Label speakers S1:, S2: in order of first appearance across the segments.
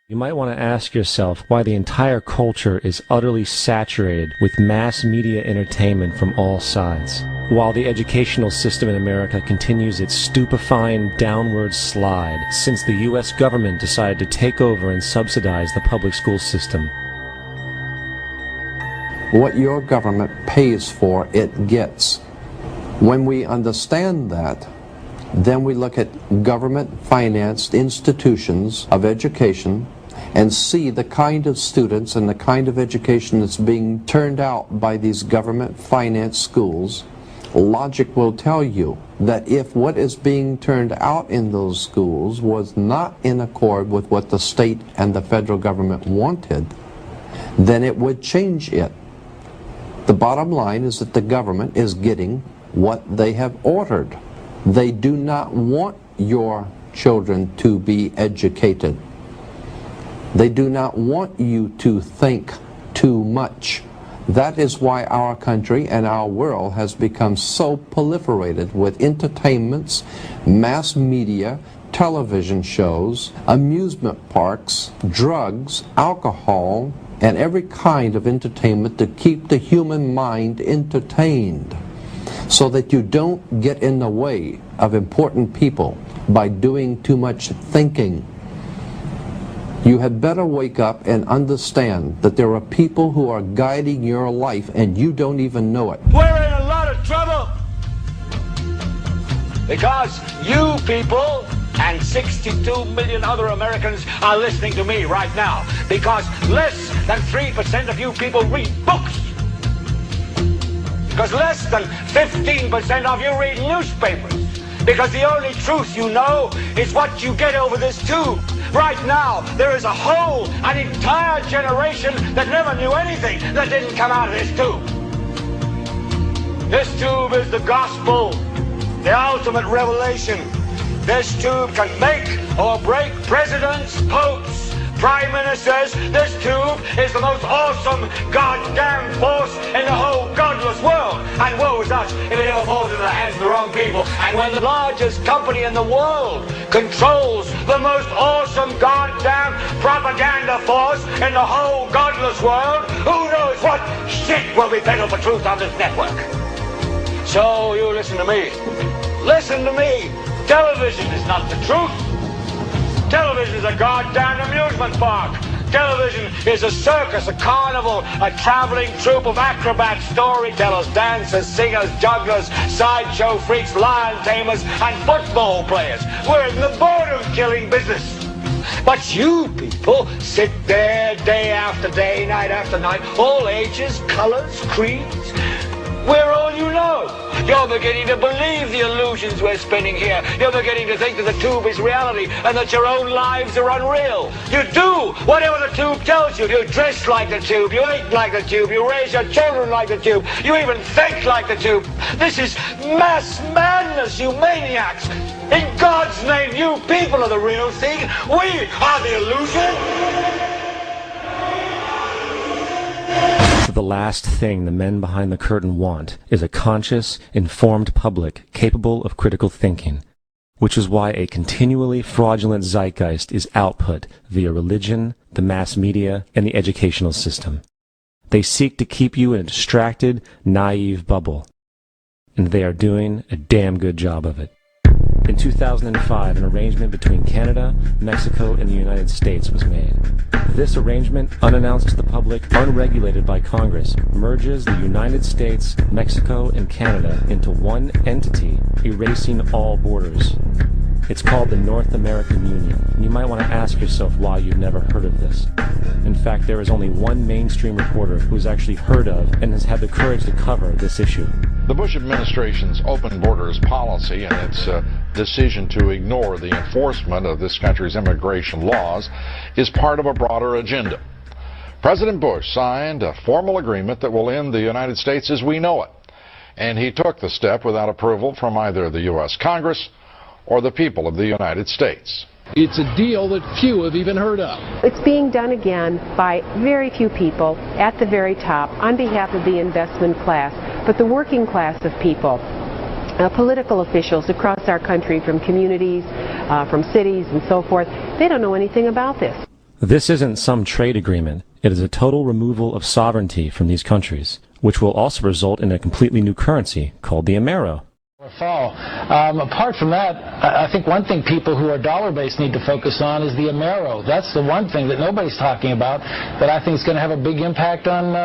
S1: You might want to ask yourself why the entire culture is utterly saturated with mass media entertainment from all sides, while the educational system in America continues its stupefying downward slide since the U.S. government decided to take over and subsidize the public school system.
S2: What your government pays for, it gets. When we understand that, then we look at government-financed institutions of education and see the kind of students and the kind of education that's being turned out by these government-financed schools. Logic will tell you that if what is being turned out in those schools was not in accord with what the state and the federal government wanted, then it would change it. The bottom line is that the government is getting what they have ordered. They do not want your children to be educated. They do not want you to think too much. That is why our country and our world has become so proliferated with entertainments, mass media, television shows, amusement parks, drugs, alcohol, and every kind of entertainment to keep the human mind entertained, so that you don't get in the way of important people by doing too much thinking. You had better wake up and understand that there are people who are guiding your life and you don't even know it.
S3: We're in a lot of trouble because you people and 62 million other Americans are listening to me right now, because less than 3% of you people read books. Because less than 15% of you read newspapers. Because the only truth you know is what you get over this tube. Right now, there is an entire generation that never knew anything that didn't come out of this tube. This tube is the gospel, the ultimate revelation. This tube can make or break presidents, popes, prime ministers. This tube is the most awesome goddamn force in the whole godless world. And woe is us if it ever falls into the hands of the wrong people. And when the largest company in the world controls the most awesome goddamn propaganda force in the whole godless world, who knows what shit will be peddled for truth on this network. So you listen to me. Listen to me. Television is not the truth. Television is a goddamn amusement park. Television is a circus, a carnival, a traveling troupe of acrobats, storytellers, dancers, singers, jugglers, sideshow freaks, lion tamers, and football players. We're in the boredom-killing business. But you people sit there day after day, night after night, all ages, colors, creeds. We're all you know. You're beginning to believe the illusions we're spinning here. You're beginning to think that the tube is reality and that your own lives are unreal. You do whatever the tube tells you. You dress like the tube. You eat like the tube. You raise your children like the tube. You even think like the tube. This is mass madness, you maniacs. In God's name, you people are the real thing. We are the illusion.
S1: The last thing the men behind the curtain want is a conscious, informed public capable of critical thinking, which is why a continually fraudulent zeitgeist is output via religion, the mass media, and the educational system. They seek to keep you in a distracted, naive bubble, and they are doing a damn good job of it. In 2005, an arrangement between Canada, Mexico, and the United States was made. This arrangement, unannounced to the public, unregulated by Congress, merges the United States, Mexico, and Canada into one entity, erasing all borders. It's called the North American Union, and you might want to ask yourself why you've never heard of this. In fact, there is only one mainstream reporter who's actually heard of and has had the courage to cover this issue.
S4: The Bush administration's open borders policy and its decision to ignore the enforcement of this country's immigration laws is part of a broader agenda. President Bush signed a formal agreement that will end the United States as we know it, and he took the step without approval from either the U.S. Congress or the people of the United States.
S5: It's a deal that few have even heard of.
S6: It's being done again by very few people at the very top on behalf of the investment class, but the working class of people, political officials across our country, from communities, from cities and so forth, they don't know anything about this.
S1: This isn't some trade agreement. It is a total removal of sovereignty from these countries, which will also result in a completely new currency called the Amero.
S5: Fall. Apart from that, I think one thing people who are dollar-based need to focus on is the Amero. That's the one thing that nobody's talking about that I think is going to have a big impact on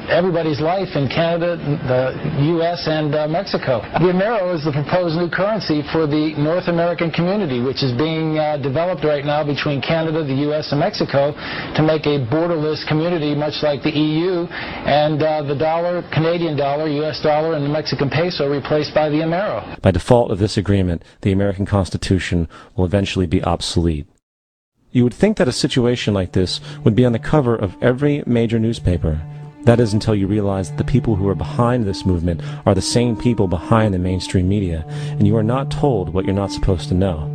S5: everybody's life in Canada, the U.S., and Mexico. The Amero is the proposed new currency for the North American community, which is being developed right now between Canada, the U.S., and Mexico to make a borderless community, much like the EU, and the dollar, Canadian dollar, U.S. dollar, and the Mexican peso replaced by the Amero.
S1: By default of this agreement, the American Constitution will eventually be obsolete. You would think that a situation like this would be on the cover of every major newspaper. That is until you realize that the people who are behind this movement are the same people behind the mainstream media, and you are not told what you're not supposed to know.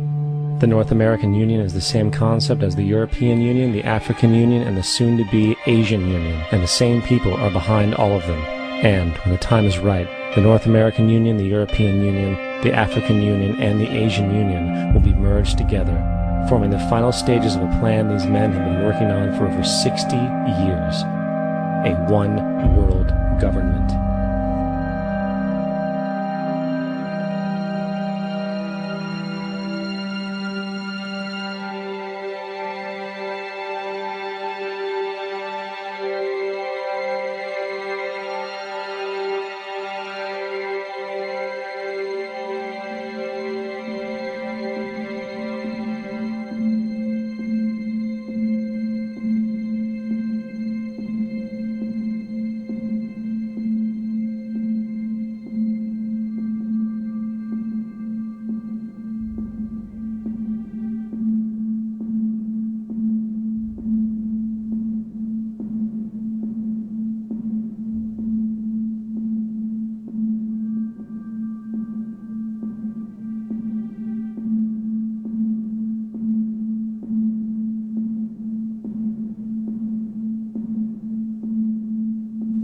S1: The North American Union is the same concept as the European Union, the African Union, and the soon-to-be Asian Union, and the same people are behind all of them. And, when the time is right, the North American Union, the European Union, the African Union, and the Asian Union will be merged together, forming the final stages of a plan these men have been working on for over 60 years. A one-world government.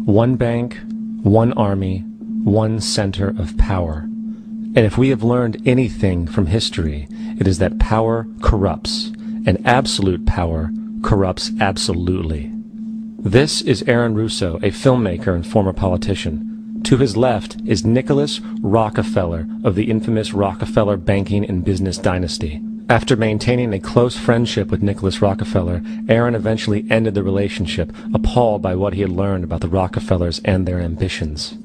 S1: One bank, one army, one center of power. And if we have learned anything from history, it is that power corrupts, and absolute power corrupts absolutely. This is Aaron Russo, a filmmaker and former politician. To his left is Nicholas Rockefeller of the infamous Rockefeller banking and business dynasty. After maintaining a close friendship with Nicholas Rockefeller, Aaron eventually ended the relationship, appalled by what he had learned about the Rockefellers and their ambitions.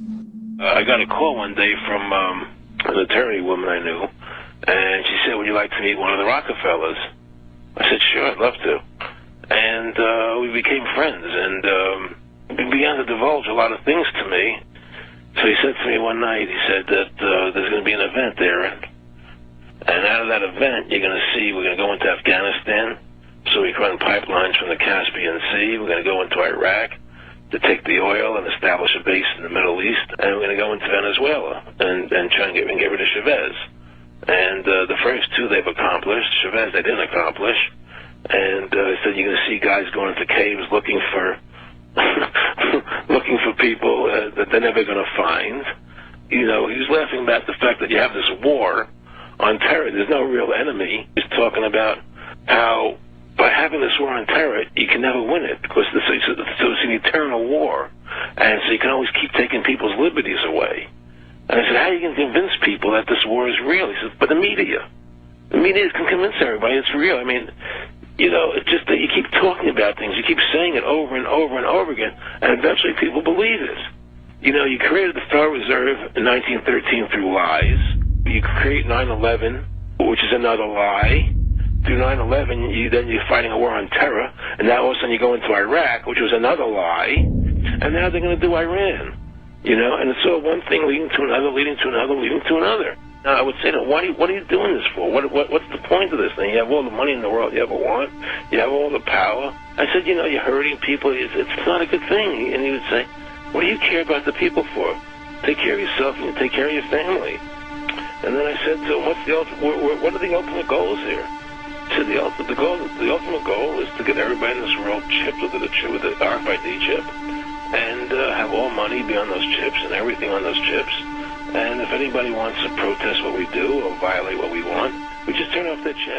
S7: I got a call one day from an attorney woman I knew, and she said, "Would you like to meet one of the Rockefellers?" I said, "Sure, I'd love to." And we became friends, and he began to divulge a lot of things to me. So he said to me one night, he said that there's going to be an event there, and out of that event, you're going to see, we're going to go into Afghanistan, so we can run pipelines from the Caspian Sea. We're going to go into Iraq to take the oil and establish a base in the Middle East, and we're going to go into Venezuela and try and get rid of Chavez. And the first two they've accomplished. Chavez they didn't accomplish. And he said you're going to see guys going into caves looking for looking for people that they're never going to find. You know, he was laughing about the fact that you have this war on terror. There's no real enemy. He's talking about how by having this war on terror, you can never win it because it's an eternal war, and so you can always keep taking people's liberties away. And I said, how are you going to convince people that this war is real? He said, but the media can convince everybody it's real. I mean, you know, it's just that you keep talking about things, you keep saying it over and over and over again, and eventually people believe it. You know, you created the Federal Reserve in 1913 through lies. You create 9/11, which is another lie. Through 9/11, then you're fighting a war on terror, and now all of a sudden you go into Iraq, which was another lie, and now they're going to do Iran. You know, and it's all one thing leading to another, leading to another, leading to another. Now, I would say, what are you doing this for? What's the point of this thing? You have all the money in the world you ever want. You have all the power. I said, you know, you're hurting people. It's not a good thing. And he would say, what do you care about the people for? Take care of yourself and you take care of your family. And then I said to him, what are the ultimate goals here? He said, the ultimate goal is to get everybody in this world chipped with the RFID chip and have all money be on those chips and everything on those chips. And if anybody wants to protest what we do or violate what we want, we just turn off their chip.